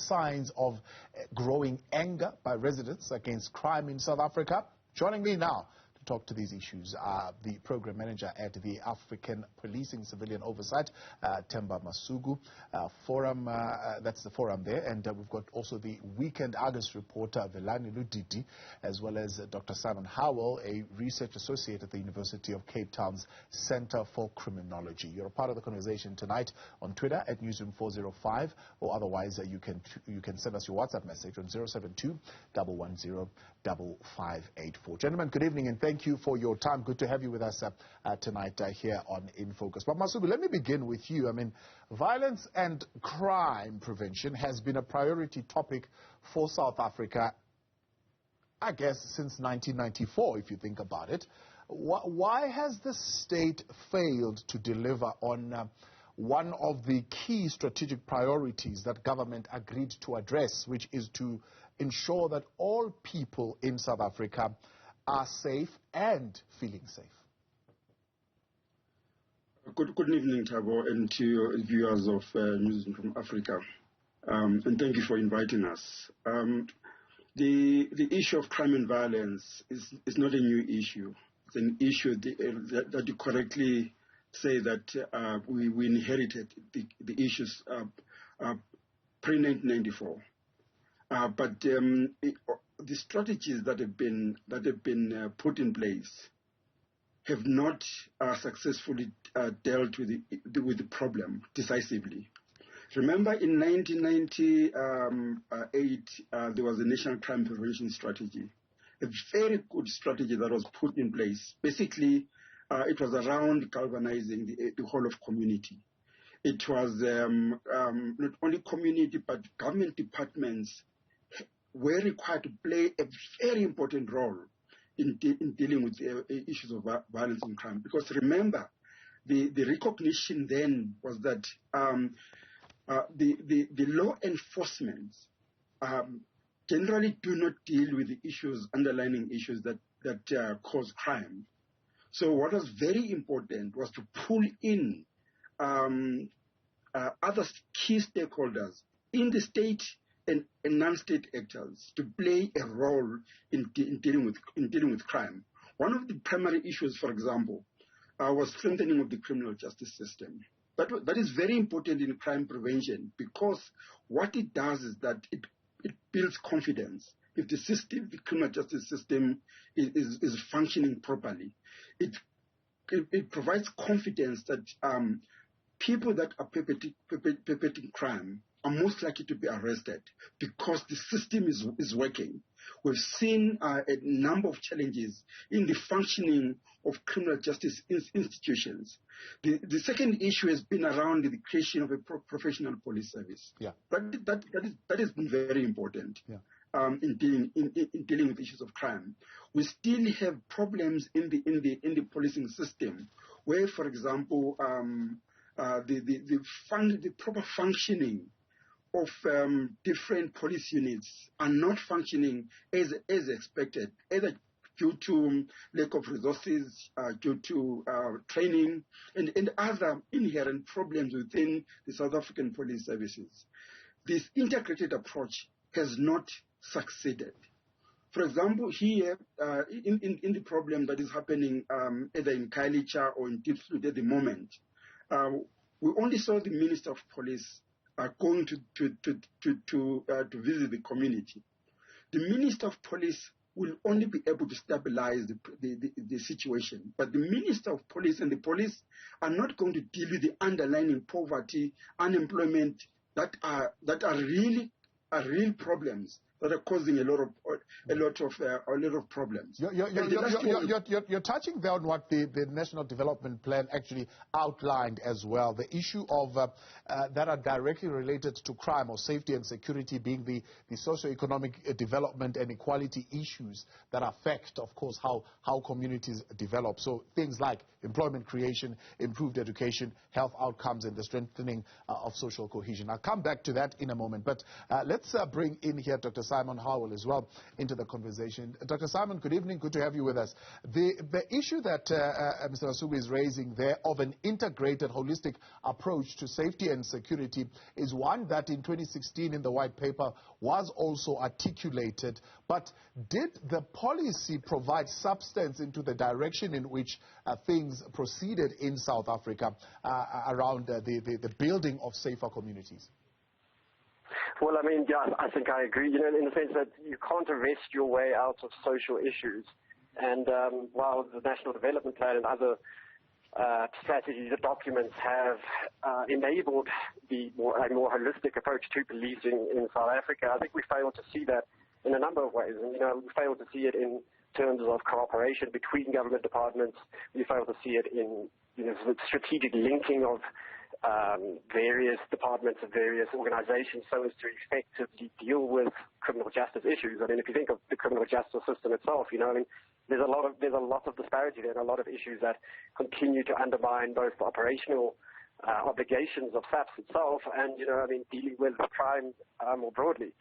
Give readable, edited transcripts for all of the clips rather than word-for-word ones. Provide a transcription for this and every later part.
signs of growing anger by residents against crime in South Africa. Joining me now to talk to these issues are the program manager at the African Policing Civilian Oversight, Themba Masuku Forum. That's the forum there. And we've got also the Weekend Argus reporter, Velani Ludidi, as well as Dr. Simon Howell, a research associate at the University of Cape Town's Center for Criminology. You're a part of the conversation tonight on Twitter at Newzroom 405, or otherwise you can send us your WhatsApp message on 072-110-5584. Gentlemen, good evening and thank you for your time. Good to have you with us tonight here on In Focus. But Masuku, let me begin with you. I mean, violence and crime prevention has been a priority topic for South Africa, I guess, since 1994, if you think about it. Why has the state failed to deliver on one of the key strategic priorities that government agreed to address, which is to ensure that all people in South Africa are safe and feeling safe? Good evening, Thabo, and to your viewers of Newzroom Afrika. And thank you for inviting us. The issue of crime and violence is not a new issue. It's an issue that you correctly say that we inherited the issues pre-1994. But the strategies that have been put in place have not successfully dealt with the problem decisively. Remember, in 1998, there was a national crime prevention strategy, a very good strategy that was put in place. Basically, it was around galvanizing the whole of community. It was not only community, but government departments were required to play a very important role in dealing with issues of violence and crime. Because remember, the recognition then was that the law enforcement generally do not deal with the underlying issues that cause crime. So what was very important was to pull in other key stakeholders in the state and non-state actors to play a role in dealing with crime. One of the primary issues, for example, was strengthening of the criminal justice system. That is very important in crime prevention, because what it does is that it builds confidence. If the criminal justice system is functioning properly, it provides confidence that people that are perpetrating crime are most likely to be arrested because the system is working. We've seen a number of challenges in the functioning of criminal justice institutions. The second issue has been around the creation of a professional police service. Yeah. That has been very important. Yeah. In dealing with issues of crime. We still have problems in the policing system, where, for example, the proper functioning of different police units are not functioning as expected, either due to lack of resources, due to training, and other inherent problems within the South African police services. This integrated approach has not succeeded. For example, here, in the problem that is happening either in Khayelitsha or in Diepsloot at the moment, we only saw the Minister of Police going to visit the community. The Minister of Police will only be able to stabilize the situation. But the Minister of Police and the police are not going to deal with the underlying poverty, unemployment that are real problems that are causing a lot of problems. You're touching there on what the National Development Plan actually outlined as well. The issue of that are directly related to crime or safety and security being the socioeconomic development and equality issues that affect, of course, how communities develop. So things like employment creation, improved education, health outcomes, and the strengthening of social cohesion. I'll come back to that in a moment. But let's bring in here Dr. Simon Howell as well into the conversation. Dr. Simon, good evening. Good to have you with us. The issue that Mr. Masuku is raising there of an integrated, holistic approach to safety and security is one that in 2016 in the white paper was also articulated. But did the policy provide substance into the direction in which things proceeded in South Africa around the building of safer communities? Well, I mean, yeah, I think I agree, in the sense that you can't arrest your way out of social issues. And while the National Development Plan and other strategies and documents have enabled a more holistic approach to policing in South Africa, I think we failed to see that in a number of ways. And, we failed to see it in terms of cooperation between government departments. We failed to see it in, the strategic linking of various departments of various organizations so as to effectively deal with criminal justice issues. I mean, if you think of the criminal justice system itself, there's a lot of disparity there and a lot of issues that continue to undermine both the operational obligations of SAPS itself and, dealing with crime more broadly.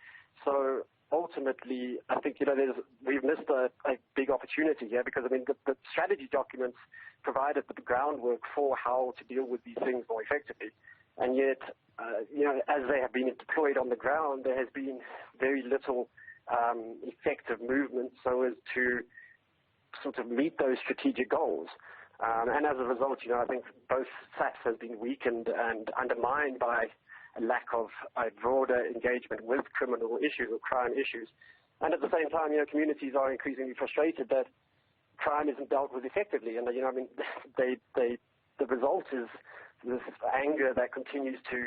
So ultimately, I think, we've missed a big opportunity here because, the strategy documents provided the groundwork for how to deal with these things more effectively. And yet, as they have been deployed on the ground, there has been very little effective movement so as to sort of meet those strategic goals. And as a result, I think both SAPS has been weakened and undermined by a lack of a broader engagement with criminal issues or crime issues. And at the same time, communities are increasingly frustrated that crime isn't dealt with effectively. And, the result is this anger that continues to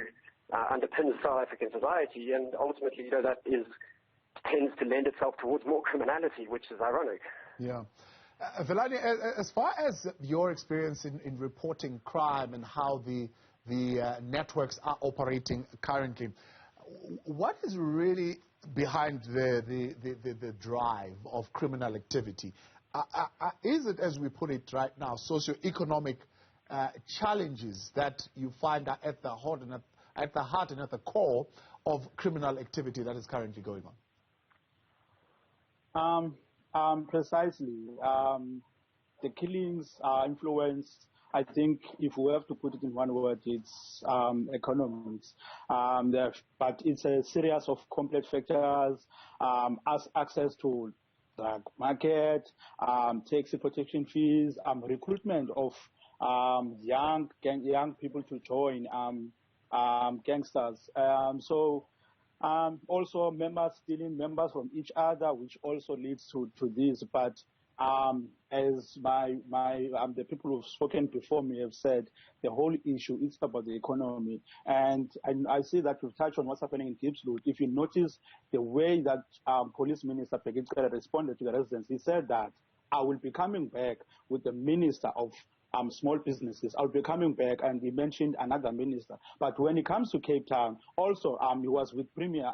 underpin South African society. And ultimately, that tends to lend itself towards more criminality, which is ironic. Yeah. Velani, as far as your experience in reporting crime and how the networks are operating currently, what is really behind the drive of criminal activity? Is it, as we put it right now, socioeconomic challenges that you find are at the heart and at the core of criminal activity that is currently going on? Precisely. The killings are influenced. I think if we have to put it in one word, it's economics. But it's a series of complex factors, as access to the market, taxi protection fees, recruitment of young people to join gangsters. Also members stealing members from each other, which also leads to this. But as the people who've spoken before me have said, the whole issue is about the economy. And I see that we've touched on what's happening in Diepsloot. If you notice the way that Police Minister Pegitsela responded to the residents, he said that I will be coming back with the Minister of small businesses. I'll be coming back, and he mentioned another minister. But when it comes to Cape Town, also he was with Premier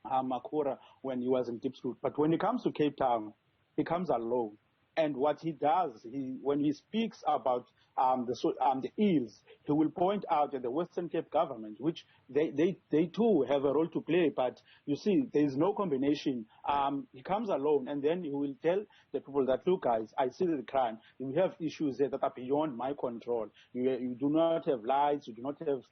Makura when he was in Diepsloot. But when it comes to Cape Town, he comes alone. And what he does, when he speaks about the ills, he will point out that the Western Cape government, which they too have a role to play, but you see, there is no combination. He comes alone, and then he will tell the people that, look, guys, I see the crime. We have issues there that are beyond my control. You do not have lights, you do not have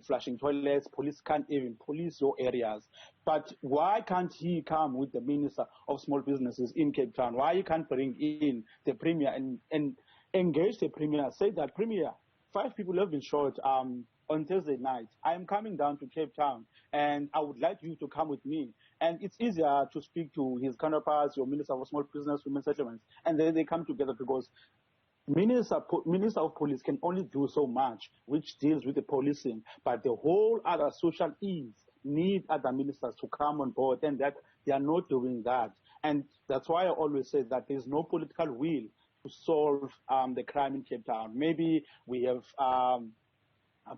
flashing toilets, police can't even police your areas. But why can't he come with the Minister of Small Businesses in Cape Town? Why he can't bring in the Premier and engage the Premier, say that, Premier, 5 people have been shot on Thursday night. I am coming down to Cape Town, and I would like you to come with me. And it's easier to speak to his counterparts, your Minister of Small Business, Women Settlements, and then they come together because Minister of Police can only do so much, which deals with the policing, but the whole other social ills need other ministers to come on board, and that they are not doing that. And that's why I always say that there's no political will to solve the crime in Cape Town. Maybe we have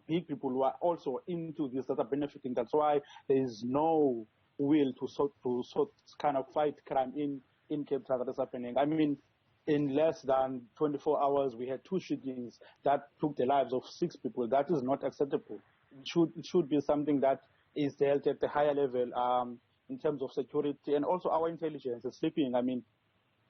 big people who are also into this that are benefiting. That's why there is no will to kind of fight crime in Cape Town that is happening. I mean, in less than 24 hours, we had 2 shootings that took the lives of 6 people. That is not acceptable. It should be something that is dealt at the higher level in terms of security, and also our intelligence is sleeping. I mean,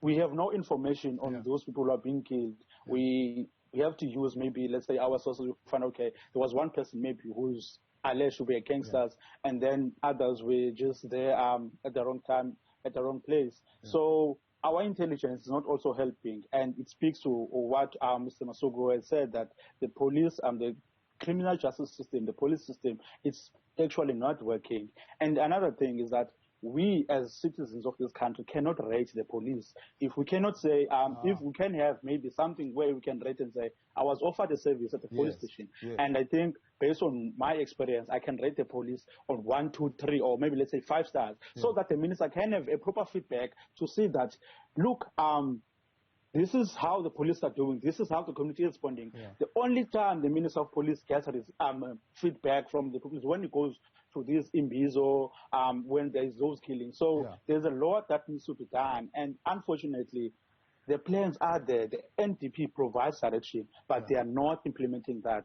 we have no information on those people who are being killed. We have to use maybe, let's say, our sources to find, okay, there was one person maybe who's alleged to be a gangsters, and then others were just there at the wrong time, at the wrong place. So our intelligence is not also helping, and it speaks to what Mr. Masuku has said, that the police, the criminal justice system, the police system, it's actually not working. And another thing is that we as citizens of this country cannot rate the police. If we cannot say, if we can have maybe something where we can rate and say, I was offered a service at the police station, and I think based on my experience, I can rate the police on 1, 2, 3, or maybe let's say 5 stars, so that the minister can have a proper feedback to see that, look, this is how the police are doing. This is how the community is responding. The only time the Minister of Police gets feedback from the people is when it goes to this Imbizo, when there is those killings. So there's a lot that needs to be done. And unfortunately, the plans are there. The NDP provides direction, but they are not implementing that.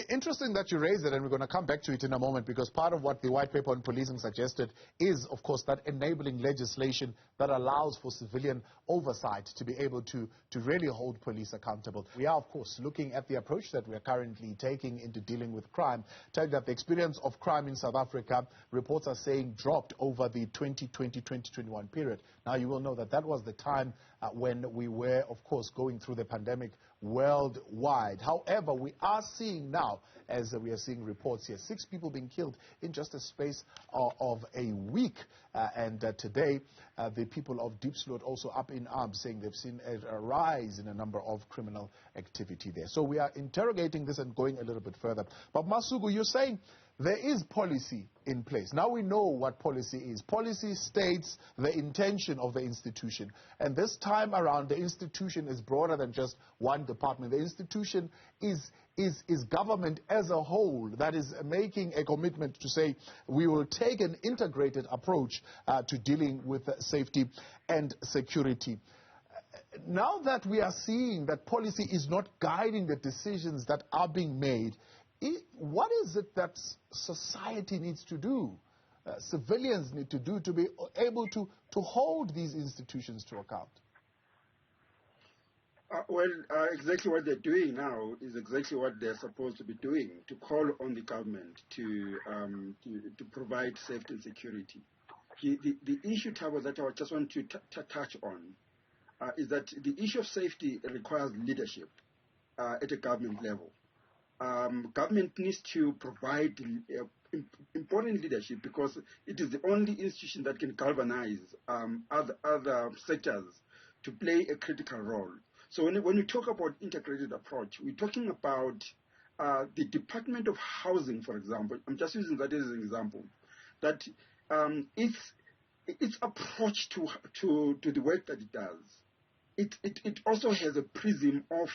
Interesting that you raised it, and we're going to come back to it in a moment, because part of what the white paper on policing suggested is, of course, that enabling legislation that allows for civilian oversight to be able to really hold police accountable. We are, of course, looking at the approach that we are currently taking into dealing with crime. Tell you that the experience of crime in South Africa, reports are saying, dropped over the 2020-2021 period. Now, you will know that that was the time when we were, of course, going through the pandemic worldwide. However, we are seeing now, as we are seeing reports here, 6 people being killed in just a space of a week. And today, the people of Diepsloot also up in arms, saying they've seen a rise in a number of criminal activity there. So we are interrogating this and going a little bit further. But Masuku, you're saying there is policy in place. Now we know what policy is. Policy states the intention of the institution. And this time around, the institution is broader than just one department. The institution is government as a whole that is making a commitment to say we will take an integrated approach to dealing with safety and security. Now that we are seeing that policy is not guiding the decisions that are being made, what is it that society needs to do, civilians need to do, to be able to hold these institutions to account? Exactly what they're doing now is exactly what they're supposed to be doing, to call on the government to provide safety and security. The issue, Thabo, that I just want to touch on is that the issue of safety requires leadership at a government level. Government needs to provide important leadership, because it is the only institution that can galvanize other sectors to play a critical role. So when we talk about integrated approach, we're talking about the Department of Housing, for example. I'm just using that as an example. That its approach to the work that it does, it also has a prism of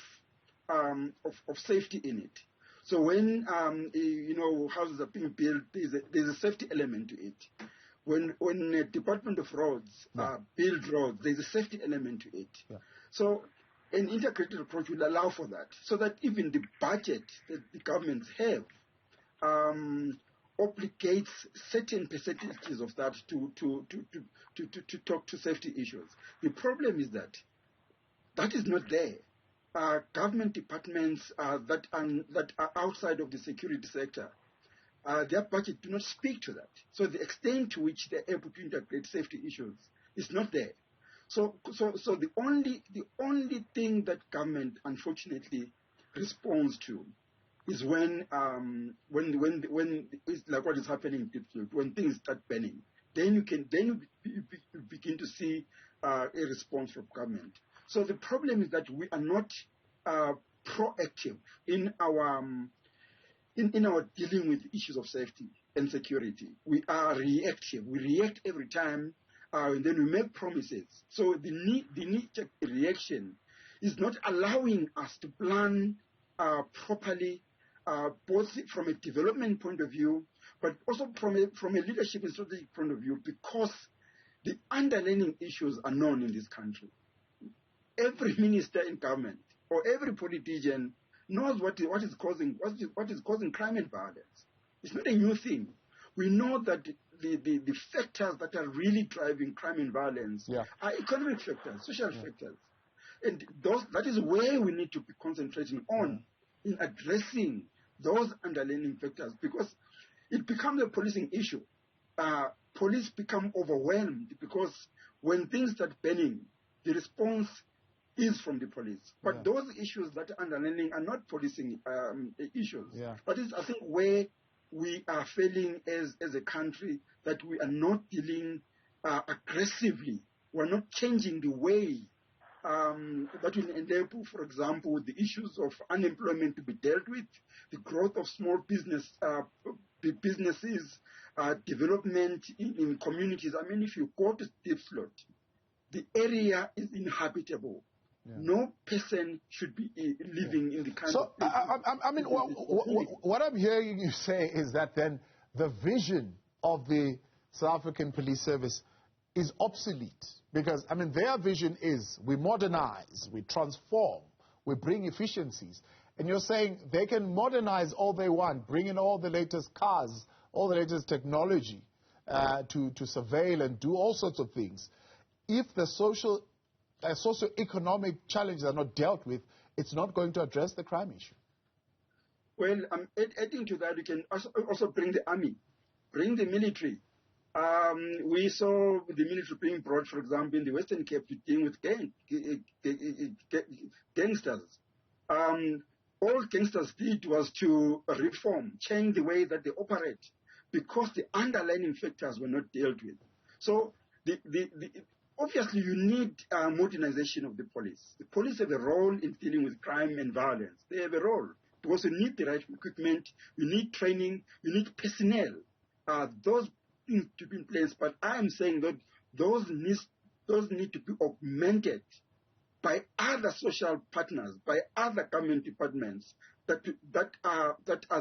safety in it. So when houses are being built, there's a safety element to it. When the Department of Roads build roads, there's a safety element to it. So an integrated approach will allow for that, so that even the budget that the governments have obligates certain percentages of that to talk to safety issues. The problem is that is not there. Government departments that are outside of the security sector, their budget do not speak to that. So the extent to which they're able to integrate safety issues is not there. So the only thing that government unfortunately responds to is when it's like what is happening in Diepsloot, when things start burning. Then you begin to see a response from government. So the problem is that we are not proactive in our dealing with issues of safety and security. We are reactive. We react every time, and then we make promises. So the knee-jerk reaction is not allowing us to plan properly, both from a development point of view, but also from a leadership and strategic point of view, because the underlying issues are known in this country. Every minister in government or every politician knows what is causing crime and violence. It's not a new thing. we know that the factors that are really driving crime and violence are economic factors, social factors. And that is where we need to be concentrating on in addressing those underlying factors, because it becomes a policing issue. Police become overwhelmed because when things start burning, the response is from the police. But those issues that are underlying are not policing issues. That is, I think, where we are failing as a country, that we are not dealing aggressively. We're not changing the way that will enable, for example, the issues of unemployment to be dealt with, the growth of small businesses, development in communities. I mean, if you go to Diepsloot, the area is inhabitable. No person should be living in the kind of... So, I mean, what I'm hearing you say is that then the vision of the South African Police Service is obsolete. Because, I mean, their vision is we modernize, we transform, we bring efficiencies. And you're saying they can modernize all they want, bring in all the latest cars, all the latest technology to surveil and do all sorts of things. If the socio-economic challenges are not dealt with, it's not going to address the crime issue. Well, adding to that, you can also bring the army, bring the military. We saw the military being brought, for example, in the Western Cape to deal with gangsters. All gangsters did was to reform, change the way that they operate, because the underlying factors were not dealt with. So obviously you need modernization of the police. The police have a role in dealing with crime and violence. They have a role, because you need the right equipment, you need training, you need personnel. Those things to be in place, but I am saying that those need to be augmented by other social partners, by other government departments that are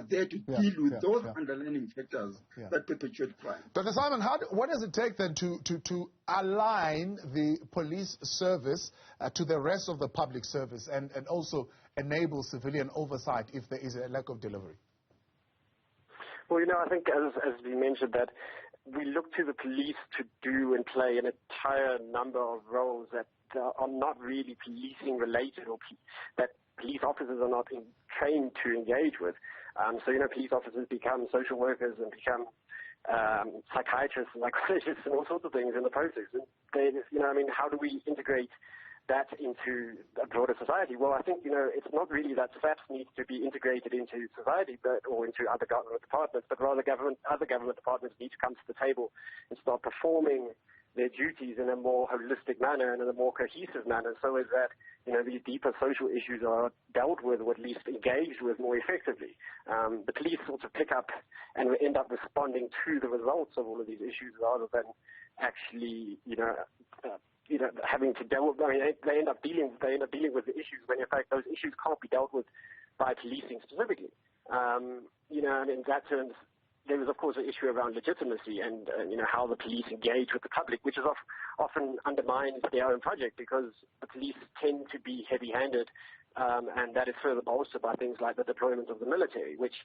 there to deal with those underlying factors that perpetuate crime. Dr. Simon, what does it take then to align the police service to the rest of the public service and also enable civilian oversight if there is a lack of delivery? Well, I think as we mentioned that we look to the police to do and play an entire number of roles that are not really policing related, or that police officers are not trained to engage with. So, police officers become social workers and become psychiatrists and psychologists and all sorts of things in the process. And how do we integrate that into a broader society? Well, I think, it's not really that SAPS needs to be integrated into society or into other government departments, but rather other government departments need to come to the table and start performing their duties in a more holistic manner and in a more cohesive manner, so as that, these deeper social issues are dealt with, or at least engaged with more effectively. The police sort of pick up and end up responding to the results of all of these issues rather than actually, having to deal with. They end up dealing with the issues when in fact those issues can't be dealt with by policing specifically. And in that terms, there is of course an issue around legitimacy and how the police engage with the public, which is often undermines their own project, because the police tend to be heavy-handed, and that is further bolstered by things like the deployment of the military, which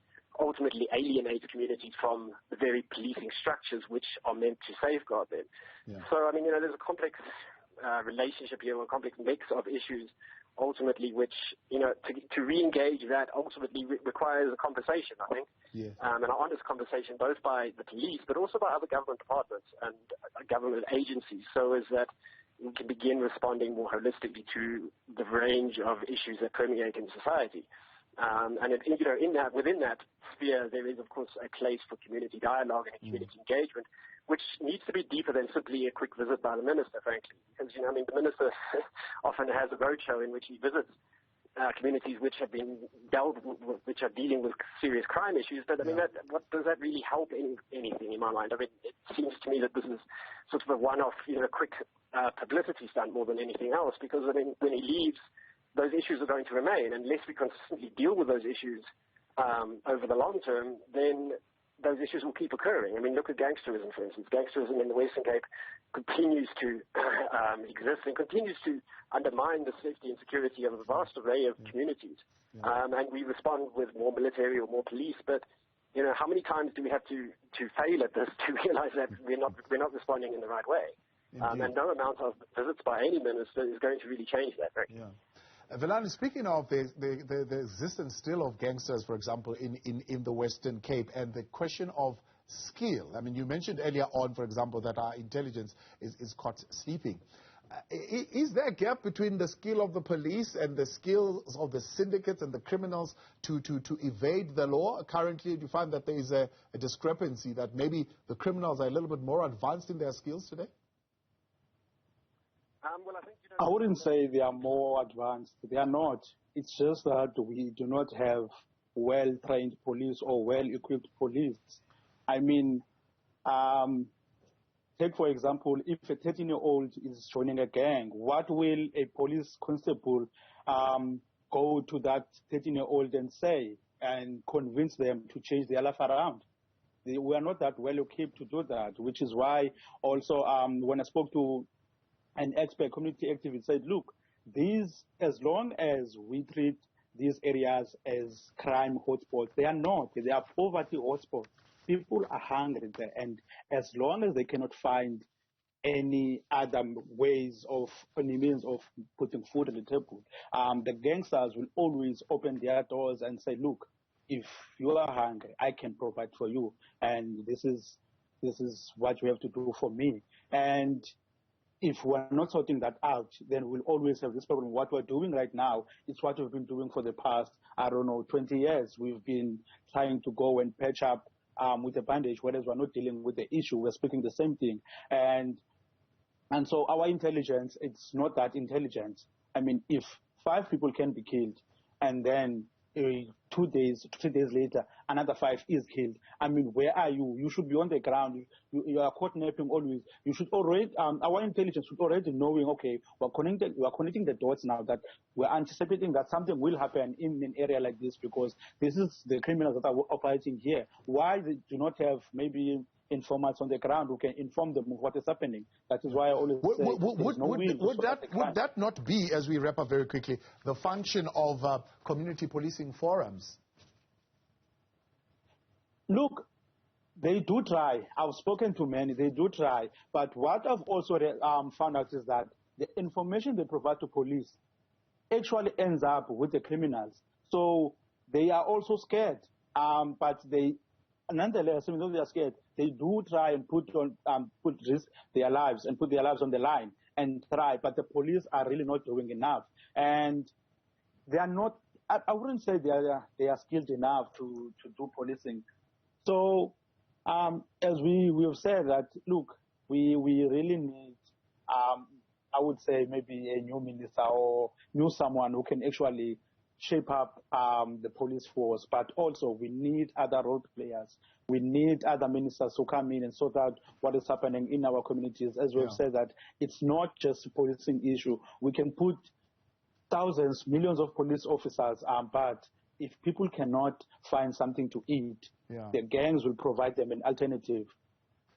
ultimately alienates communities from the very policing structures which are meant to safeguard them. So, there's a complex relationship here, a complex mix of issues, ultimately, which, to re-engage that ultimately requires a conversation, I think, an honest conversation, both by the police, but also by other government departments and government agencies, so as that we can begin responding more holistically to the range of issues that permeate in society. Within that sphere, there is, of course, a place for community dialogue and community engagement, which needs to be deeper than simply a quick visit by the minister, frankly. Because, the minister often has a roadshow in which he visits communities which have been which are dealing with serious crime issues. But, what does that really help anything in my mind? It seems to me that this is sort of a one-off, quick publicity stunt more than anything else, because, when he leaves, those issues are going to remain. Unless we consistently deal with those issues over the long term, then those issues will keep occurring. Look at gangsterism, for instance. Gangsterism in the Western Cape continues to exist and continues to undermine the safety and security of a vast array of communities. And we respond with more military or more police, but how many times do we have to fail at this to realize that we're not responding in the right way? And no amount of visits by any minister is going to really change that. Right? Yeah. Velani, speaking of the existence still of gangsters, for example, in the Western Cape, and the question of skill. I mean, you mentioned earlier on, for example, that our intelligence is caught sleeping. Is there a gap between the skill of the police and the skills of the syndicates and the criminals to evade the law? Currently, do you find that there is a discrepancy, that maybe the criminals are a little bit more advanced in their skills today? Well, I think, I wouldn't say they are more advanced. They are not. It's just that we do not have well-trained police or well-equipped police. I mean, take, for example, if a 13-year-old is joining a gang, what will a police constable go to that 13-year-old and say and convince them to change their life around? We are not that well-equipped to do that, which is why also when I spoke to an expert community activist, said, look, as long as we treat these areas as crime hotspots, they are not. They are poverty hotspots. People are hungry there, and as long as they cannot find any other means of putting food on the table, the gangsters will always open their doors and say, look, if you are hungry, I can provide for you, and this is what you have to do for me. And if we're not sorting that out, then we'll always have this problem. What we're doing right now is what we've been doing for the past, 20 years. We've been trying to go and patch up with a bandage, whereas we're not dealing with the issue. We're speaking the same thing. And so our intelligence, it's not that intelligent. I mean, if 5 people can be killed and then 2 days, 3 days later, another 5 is killed. I mean, where are you? You should be on the ground. You are coordinating always. You should already, our intelligence should already knowing, okay, we're connecting the dots now, that we're anticipating that something will happen in an area like this, because this is the criminals that are operating here. Why they do not have maybe informants on the ground who can inform them of what is happening? That is why I always say would that not be, as we wrap up very quickly, the function of community policing forums? Look, they do try. I've spoken to many. They do try. But what I've also found out is that the information they provide to police actually ends up with the criminals. So they are also scared. But they, nonetheless, even though they are scared, they do try and put risk their lives and put their lives on the line and try. But the police are really not doing enough. And they are not, I wouldn't say they are skilled enough to do policing. So, as we have said that, look, we really need, I would say maybe a new minister or someone who can actually shape up the police force. But also we need other role players. We need other ministers who come in and sort out what is happening in our communities. As we've said, that it's not just a policing issue. We can put thousands, millions of police officers, but if people cannot find something to eat, the gangs will provide them an alternative.